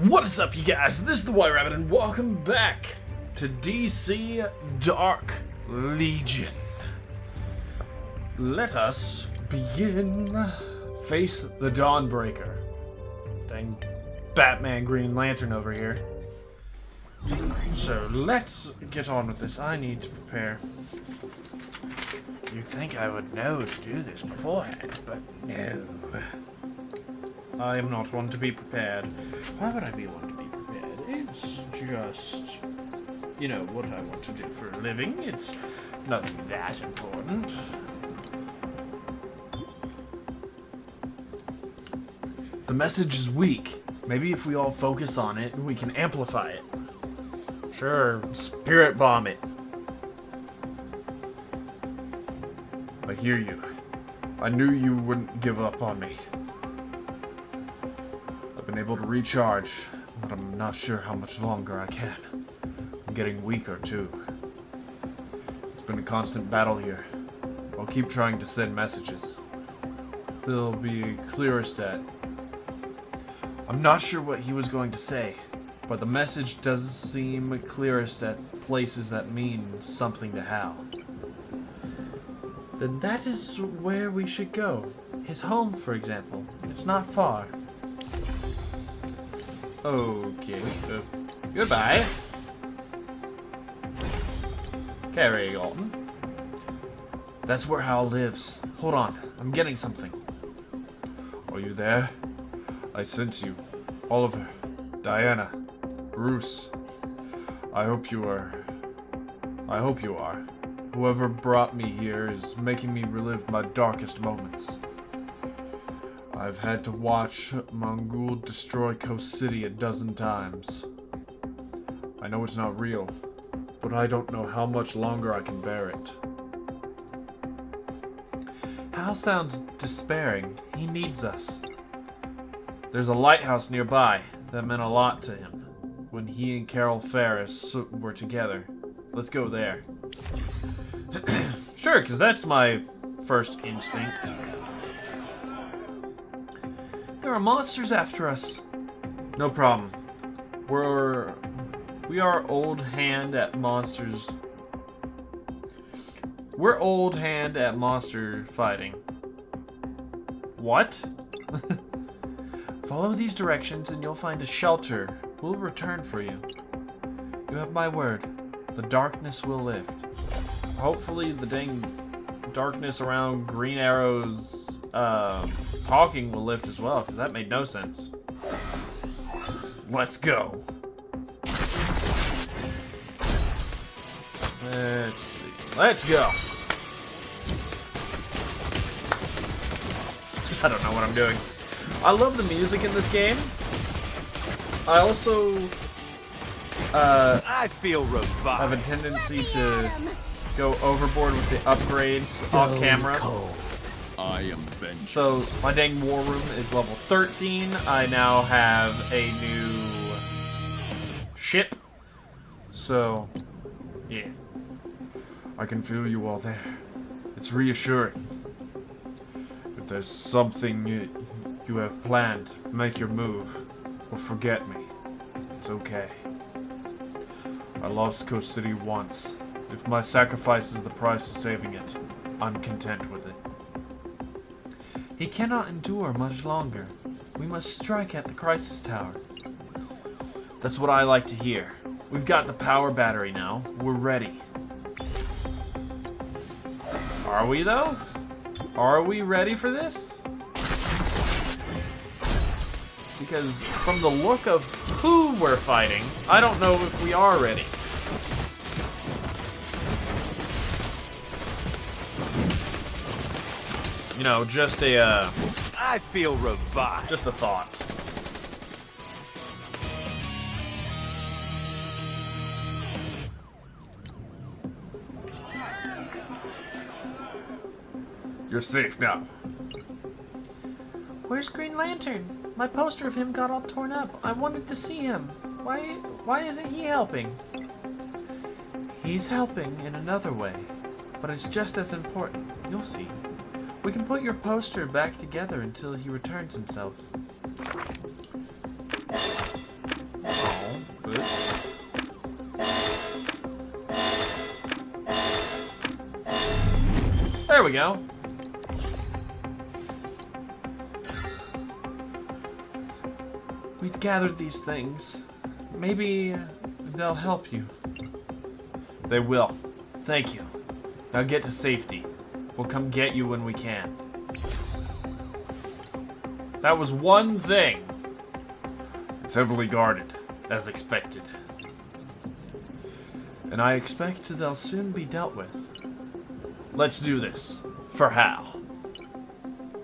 What is up, you guys? This is the White Rabbit, and welcome back to DC Dark Legion. Let us begin. Face the Dawnbreaker. Dang Batman Green Lantern over here. So let's get on with this. I need to prepare. You'd think I would know to do this beforehand, but no. I am not one to be prepared. Why would I be one to be prepared? It's just, you know, what I want to do for a living. It's nothing that important. The message is weak. Maybe if we all focus on it, we can amplify it. Sure, spirit bomb it. I hear you. I knew you wouldn't give up on me. I've been able to recharge, but I'm not sure how much longer I can. I'm getting weaker, too. It's been a constant battle here. I'll keep trying to send messages. They'll be clearest at... I'm not sure what he was going to say, but the message does seem clearest at places that mean something to Hal. Then that is where we should go. His home, for example. It's not far. Okay. Goodbye. Carry on. That's where Hal lives. Hold on. I'm getting something. Are you there? I sense you. Oliver. Diana. Bruce. I hope you are. Whoever brought me here is making me relive my darkest moments. I've had to watch Mongul destroy Coast City a dozen times. I know it's not real, but I don't know how much longer I can bear it. Hal sounds despairing. He needs us. There's a lighthouse nearby that meant a lot to him when he and Carol Ferris were together. Let's go there. Sure, because that's my first instinct. There are monsters after us. No problem. We are old hand at monsters. We're old hand at monster fighting. What? Follow these directions and you'll find a shelter. We'll return for you. You have my word. The darkness will lift. Hopefully the dang darkness around Green Arrow's talking will lift as well, because that made no sense. Let's go. Let's see. Let's go. I don't know what I'm doing. I love the music in this game. I also I feel revived. have a tendency to go overboard with the upgrades off camera. I am vengeance. So my dang war room is level 13. I now have a new ship. So yeah, I can feel you all there. It's reassuring. If there's something you have planned, make your move, or forget me. It's okay. I lost Coast City once. If my sacrifice is the price of saving it, I'm content with it. He cannot endure much longer. We must strike at the Crisis Tower. That's what I like to hear. We've got the power battery now. We're ready. Are we, though? Are we ready for this? Because from the look of who we're fighting, I don't know if we are ready. You know, just a, I feel revived. just a thought. You're safe now. Where's Green Lantern? My poster of him got all torn up. I wanted to see him. Why isn't he helping? He's helping in another way, but it's just as important. You'll see. We can put your poster back together until he returns himself. There we go. We'd gathered these things. Maybe they'll help you. They will. Thank you. Now get to safety. We'll come get you when we can. That was one thing. It's heavily guarded, as expected. And I expect they'll soon be dealt with. Let's do this. For Hal.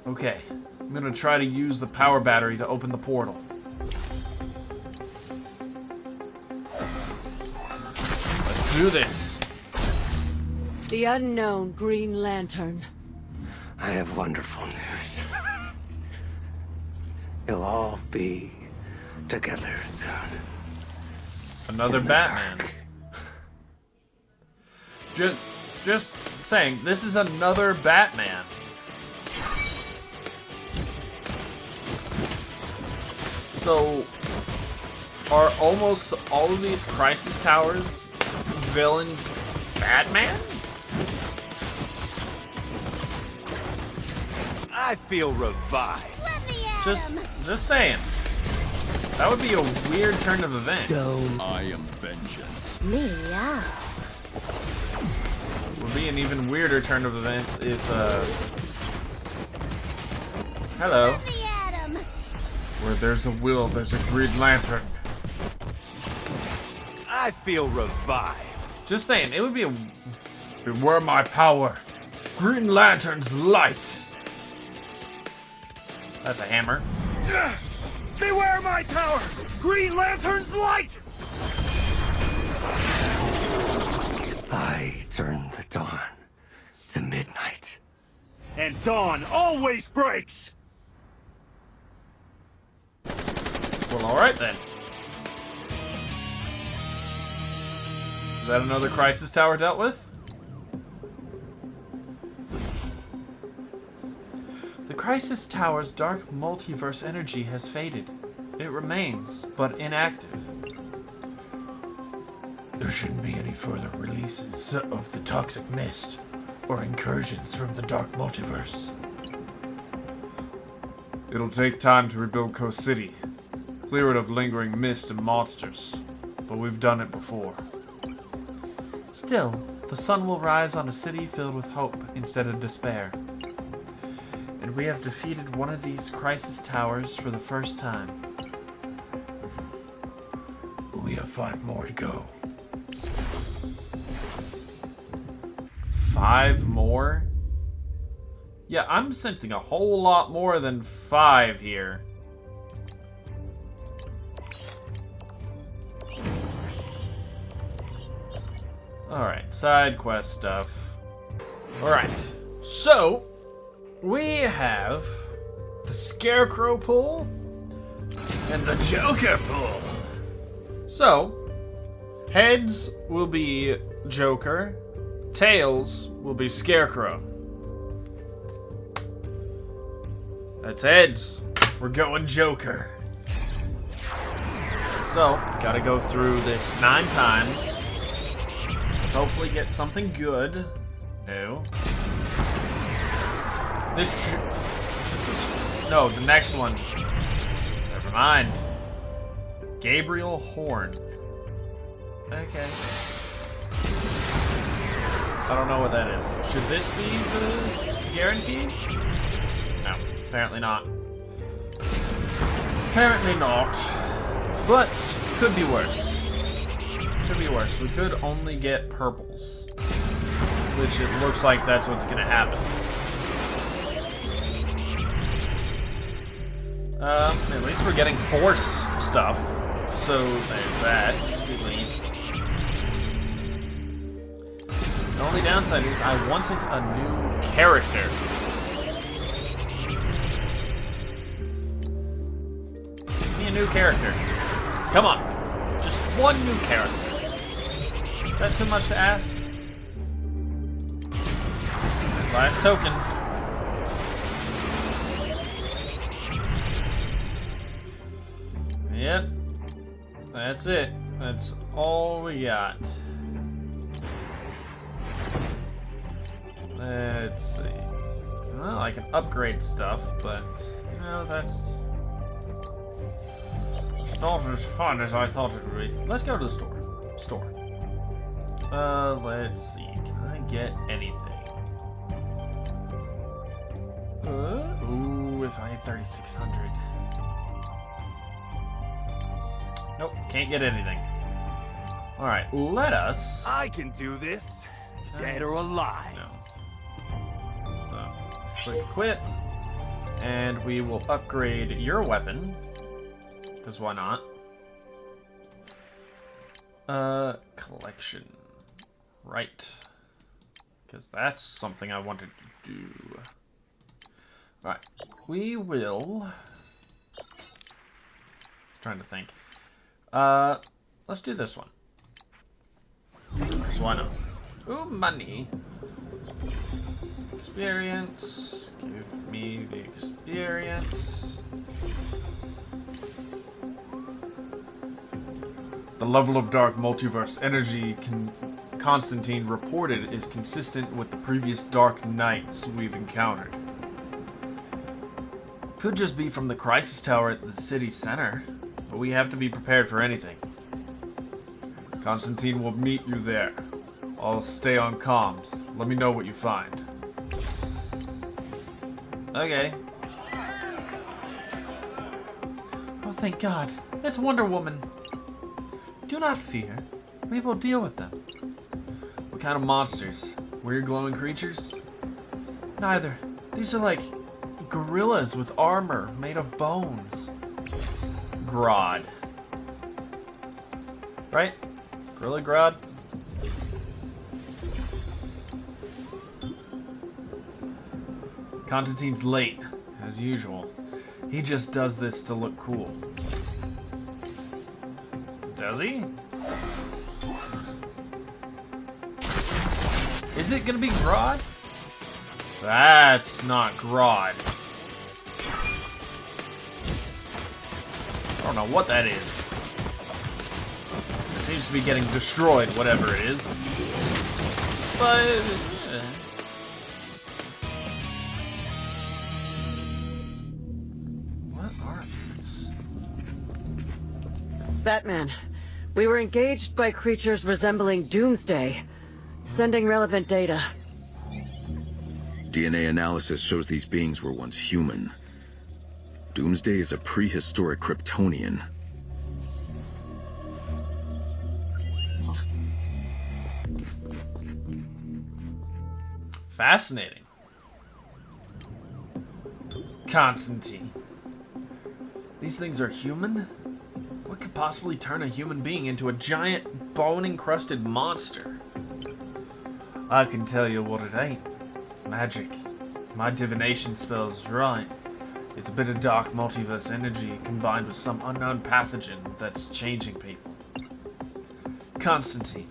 Okay. I'm gonna try to use the power battery to open the portal. Let's do this. The unknown Green Lantern. I have wonderful news. You'll all be together soon. Another In the Batman. dark. Just saying, this is another Batman. So, are almost all of these Crisis Towers villains Batman? I feel revived. Just saying. That would be a weird turn of events. I am vengeance. Meow. Would be an even weirder turn of events if, hello. Where there's a will, there's a Green Lantern. I feel revived. Just saying, it would be a... Beware my power. Green Lantern's light. That's a hammer. Beware my tower! Green Lantern's light! I turn the dawn to midnight. And dawn always breaks! Well, alright then. Is that another Crisis Tower dealt with? The Crisis Tower's dark multiverse energy has faded. It remains, but inactive. There shouldn't be any further releases of the toxic mist or incursions from the dark multiverse. It'll take time to rebuild Coast City, clear it of lingering mist and monsters, but we've done it before. Still, the sun will rise on a city filled with hope instead of despair. And we have defeated one of these Crisis Towers for the first time. But we have 5 more to go. 5 more? Yeah, I'm sensing a whole lot more than 5 here. Alright, side quest stuff. Alright, so we have the Scarecrow pool and the Joker pool. So, heads will be Joker, tails will be Scarecrow. That's heads. We're going Joker. So, gotta go through this 9 times. Let's hopefully get something good. No. No, the next one. Never mind. Gabriel Horn. Okay. I don't know what that is. Should this be the guarantee? No, apparently not. Apparently not. But could be worse. Could be worse. We could only get purples. Which it looks like that's what's gonna happen. At least we're getting Force stuff. So there's that, at least. The only downside is I wanted a new character. Give me a new character. Come on. Just one new character. Is that too much to ask? Last token. Yep. That's it. That's all we got. Let's see. Well, I can upgrade stuff, but, you know, that's not as fun as I thought it would be. Let's go to the store. Let's see. Can I get anything? Ooh, if I had 3,600. Nope, can't get anything. Alright, let us... I can do this, dead or alive. No. So, click quit. And we will upgrade your weapon. Because why not? Collection. Right. Because that's something I wanted to do. Alright. We will... trying to think. Let's do this one. Because why not? Ooh, money. Experience. Give me the experience. The level of dark multiverse energy Constantine reported is consistent with the previous dark nights we've encountered. Could just be from the crisis tower at the city center, but we have to be prepared for anything. Constantine will meet you there. I'll stay on comms. Let me know what you find. Okay. Oh, thank God. It's Wonder Woman. Do not fear. We will deal with them. What kind of monsters? Weird glowing creatures? Neither. These are like gorillas with armor made of bones. Grodd. Right? Gorilla Grodd? Constantine's late, as usual. He just does this to look cool. Does he? Is it gonna be Grodd? That's not Grodd. I don't know what that is. It seems to be getting destroyed, whatever it is. But... yeah. What are these? Batman, we were engaged by creatures resembling Doomsday. Sending relevant data. DNA analysis shows these beings were once human. Doomsday is a prehistoric Kryptonian. Fascinating. Constantine. These things are human? What could possibly turn a human being into a giant, bone-encrusted monster? I can tell you what it ain't. Magic. My divination spell's right. It's a bit of dark multiverse energy combined with some unknown pathogen that's changing people. Constantine.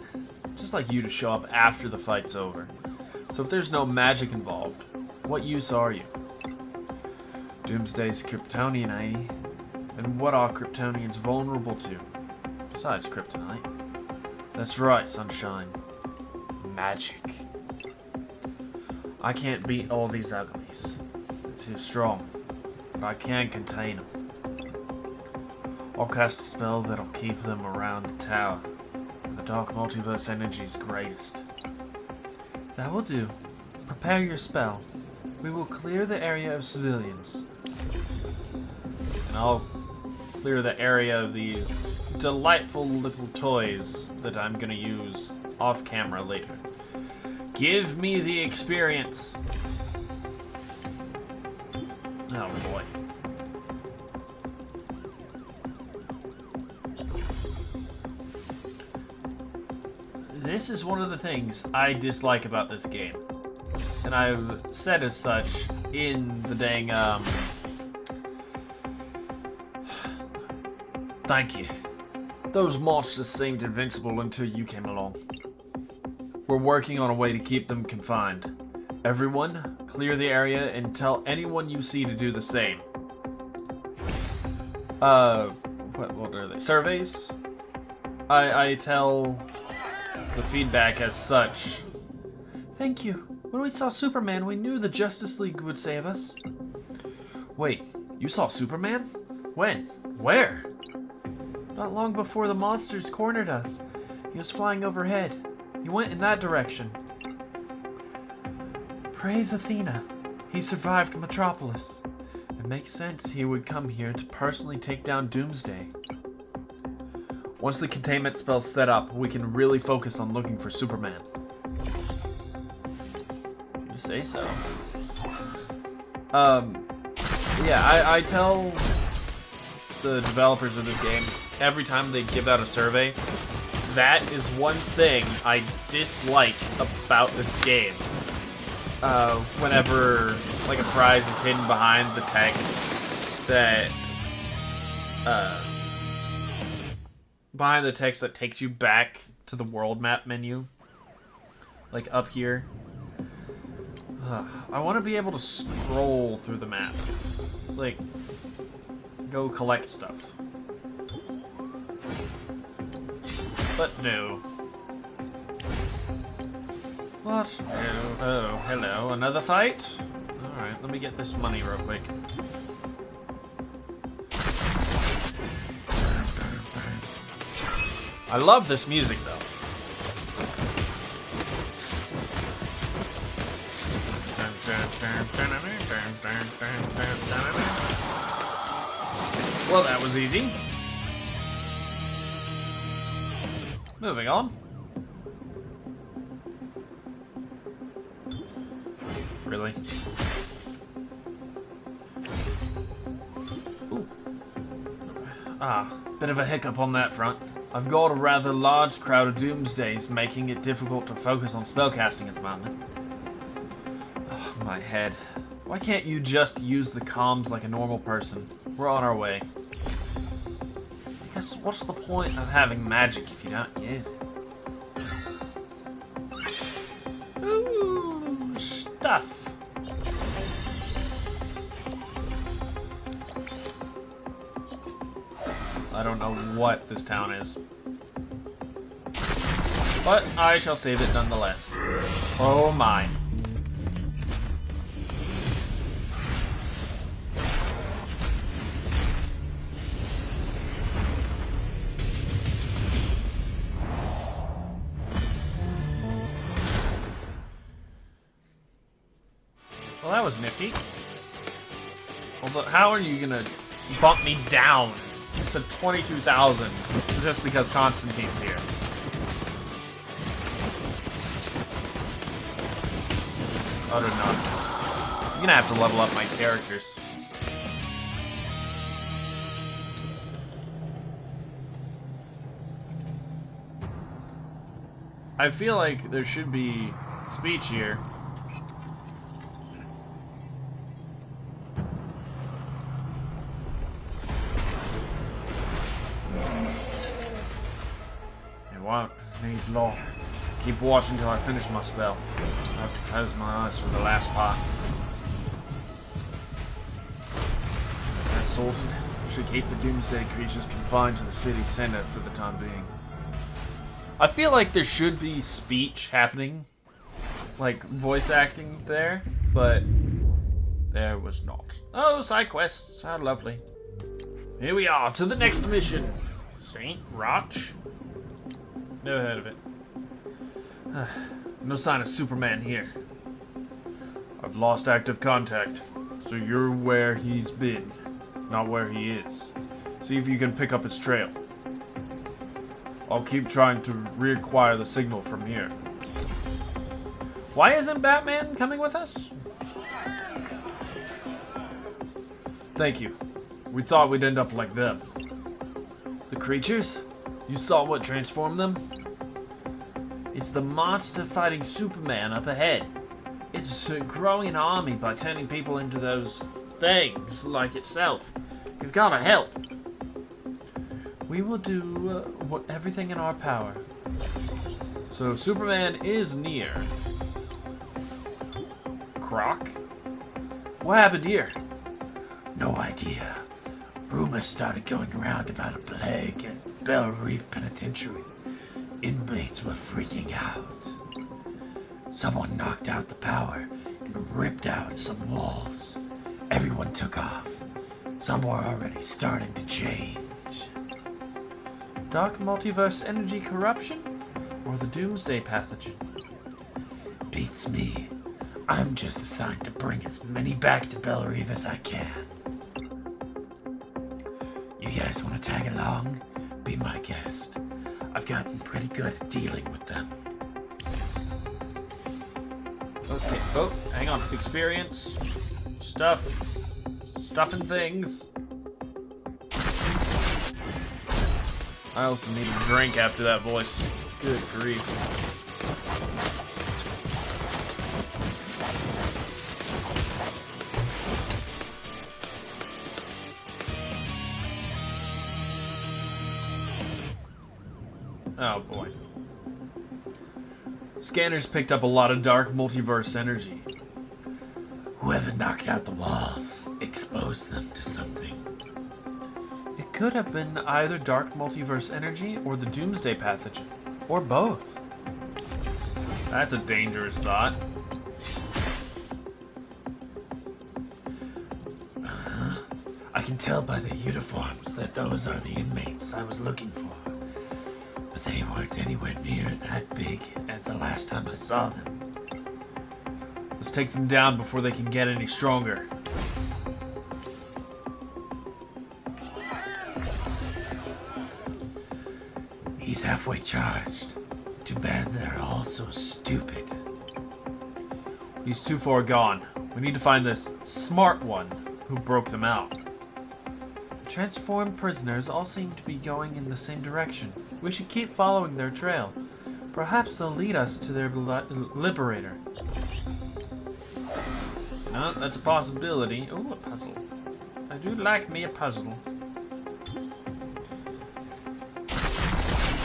Just like you to show up after the fight's over. So if there's no magic involved, what use are you? Doomsday's Kryptonian, eh? And what are Kryptonians vulnerable to? Besides kryptonite. That's right, sunshine. Magic. I can't beat all these uglies. They're too strong. But I can contain them. I'll cast a spell that'll keep them around the tower. The dark multiverse energy's greatest. That will do. Prepare your spell. We will clear the area of civilians. And I'll clear the area of these delightful little toys that I'm gonna use off camera later. Give me the experience. Oh boy. This is one of the things I dislike about this game. And I've said as such in the dang, Thank you. Those monsters seemed invincible until you came along. We're working on a way to keep them confined. Everyone, clear the area and tell anyone you see to do the same. What are they? Surveys? I tell the feedback as such. Thank you. When we saw Superman, we knew the Justice League would save us. Wait, you saw Superman? When? Where? Not long before the monsters cornered us. He was flying overhead. He went in that direction. Praise Athena. He survived Metropolis. It makes sense he would come here to personally take down Doomsday. Once the containment spell's set up, we can really focus on looking for Superman. You say so. Yeah, I tell the developers of this game, every time they give out a survey, that is one thing I dislike about this game. Whenever like a prize is hidden behind the text that takes you back to the world map menu, like up here. I want to be able to scroll through the map, like go collect stuff. But no. What? Oh, hello. Another fight? Alright, let me get this money real quick. I love this music, though. Well, that was easy. Moving on. Really? Ooh. Bit of a hiccup on that front. I've got a rather large crowd of Doomsdays, making it difficult to focus on spellcasting at the moment. Oh, my head. Why can't you just use the comms like a normal person? We're on our way. Because what's the point of having magic if you don't use it? Ooh, stuff. I don't know what this town is. But I shall save it nonetheless. Oh my. Well, that was nifty. Also, how are you gonna bump me down to 22,000 just because Constantine's here? Utter nonsense. I'm gonna have to level up my characters. I feel like there should be speech here. Won't need long. Keep watching till I finish my spell. I have to close my eyes for the last part. That's sorted. Should keep the Doomsday creatures confined to the city center for the time being. I feel like there should be speech happening, like voice acting there, but there was not. Oh, side quests, how lovely. Here we are, to the next mission. St. Roch? Never heard of it. No sign of Superman here. I've lost active contact, so you're where he's been, not where he is. See if you can pick up his trail. I'll keep trying to reacquire the signal from here. Why isn't Batman coming with us? Thank you. We thought we'd end up like them. The creatures? You saw what transformed them? It's the monster fighting Superman up ahead. It's growing an army by turning people into those things like itself. You've got to help. We will do everything in our power. So Superman is near. Croc? What happened here? No idea. Rumors started going around about a plague at Bell Reef Penitentiary. Inmates were freaking out. Someone knocked out the power and ripped out some walls. Everyone took off. Some were already starting to change. Dark multiverse energy corruption? Or the Doomsday pathogen? Beats me. I'm just assigned to bring as many back to Bellerive as I can. You guys want to tag along? Be my guest. I've gotten pretty good at dealing with them. Okay, oh, hang on. Experience. Stuff and things. I also need a drink after that voice. Good grief. Oh boy. Scanners picked up a lot of dark multiverse energy. Whoever knocked out the walls exposed them to something. It could have been either dark multiverse energy or the Doomsday pathogen. Or both. That's a dangerous thought. I can tell by their uniforms that those are the inmates I was looking for. But they weren't anywhere near that big at the last time I saw them. Let's take them down before they can get any stronger. He's halfway charged. Too bad they're all so stupid. He's too far gone. We need to find this smart one who broke them out. The transformed prisoners all seem to be going in the same direction. We should keep following their trail. Perhaps they'll lead us to their liberator. No, that's a possibility. Ooh, a puzzle. I do like me a puzzle.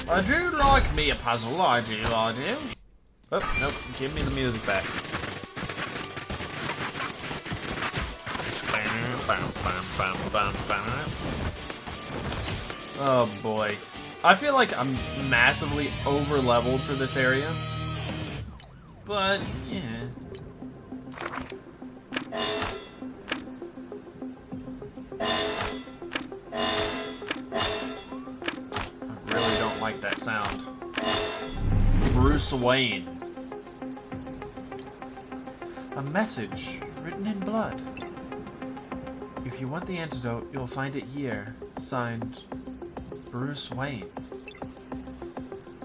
I do like me a puzzle, I do. Oh, nope, give me the music back. Oh boy. I feel like I'm massively over-leveled for this area. But, yeah. I really don't like that sound. Bruce Wayne. A message written in blood. If you want the antidote, you'll find it here. Signed, Bruce Wayne.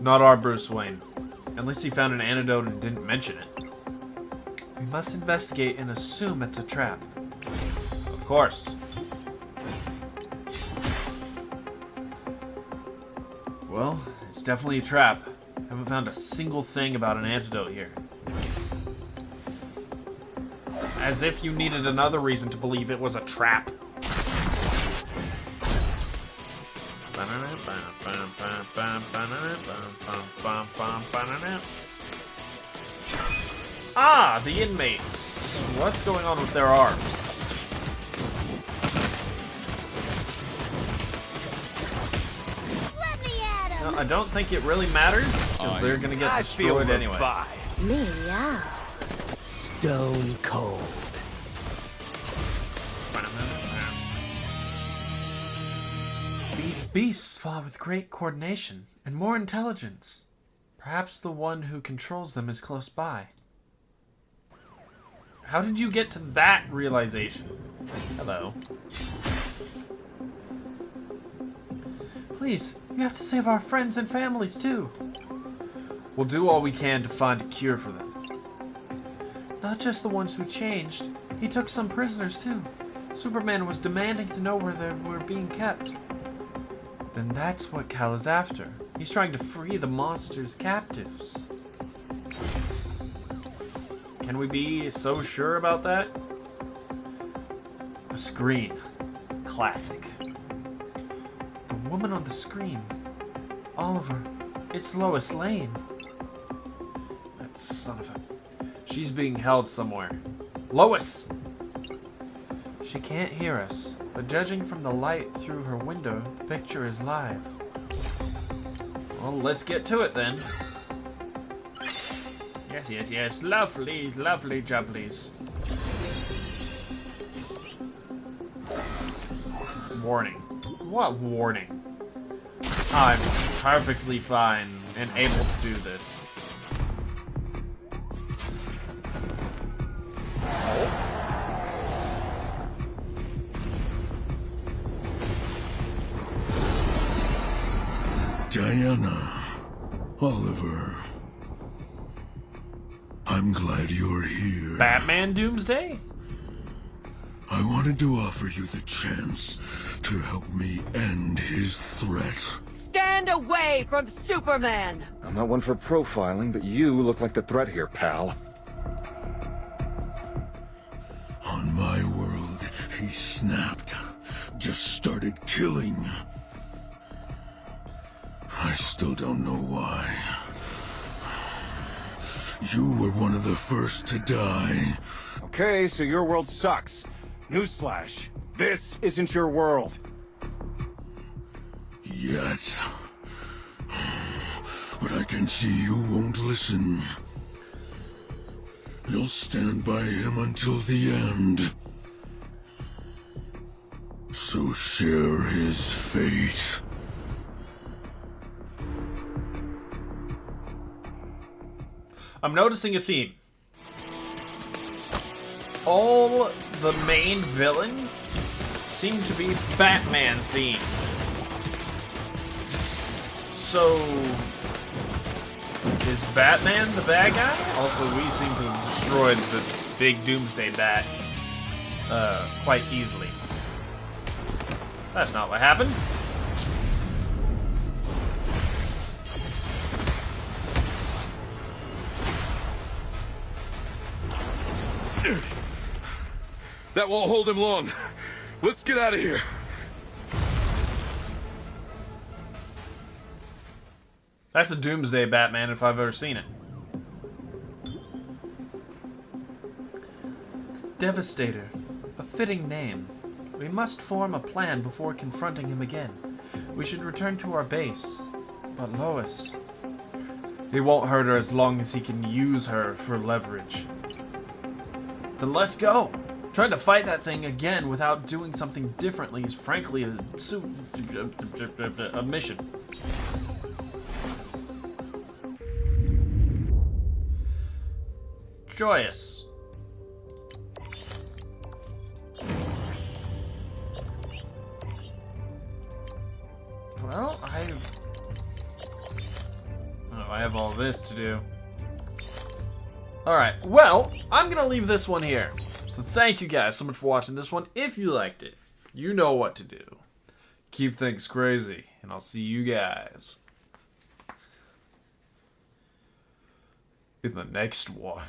Not our Bruce Wayne. Unless he found an antidote and didn't mention it. We must investigate and assume it's a trap. Of course. Well, it's definitely a trap. Haven't found a single thing about an antidote here. As if you needed another reason to believe it was a trap. Ah, the inmates. What's going on with their arms? Let me at him! No, I don't think it really matters, because they're gonna get destroyed anyway. Meow. Stone cold. These beasts fought with great coordination and more intelligence. Perhaps the one who controls them is close by. How did you get to that realization? Hello. Please, you have to save our friends and families too. We'll do all we can to find a cure for them. Not just the ones who changed. He took some prisoners too. Superman was demanding to know where they were being kept. Then that's what Kal is after. He's trying to free the monster's captives. Can we be so sure about that? A screen. Classic. The woman on the screen. Oliver. It's Lois Lane. That son of a... She's being held somewhere. Lois! She can't hear us, but judging from the light through her window, the picture is live. Well, let's get to it then. Yes, yes, yes. Lovely, lovely jubblies. Warning. What warning? I'm perfectly fine and able to do this. Diana, Oliver, I'm glad you're here. Batman Doomsday? I wanted to offer you the chance to help me end his threat. Stand away from Superman! I'm not one for profiling, but you look like the threat here, pal. On my world, he snapped. Just started killing. I still don't know why. You were one of the first to die. Okay, so your world sucks. Newsflash. This isn't your world. Yet. But I can see you won't listen. You'll stand by him until the end. So share his fate. I'm noticing a theme. All the main villains seem to be Batman themed. So, is Batman the bad guy? Also, we seem to have destroyed the big Doomsday Bat quite easily. That's not what happened. That won't hold him long. Let's get out of here. That's a Doomsday Batman if I've ever seen it. Devastator. A fitting name. We must form a plan before confronting him again. We should return to our base. But Lois... He won't hurt her as long as he can use her for leverage. Then let's go. Trying to fight that thing again without doing something differently is frankly a mission. Joyous. Well, I have all this to do. Alright, well, I'm gonna leave this one here. So thank you guys so much for watching this one. If you liked it, you know what to do. Keep things crazy, and I'll see you guys in the next one.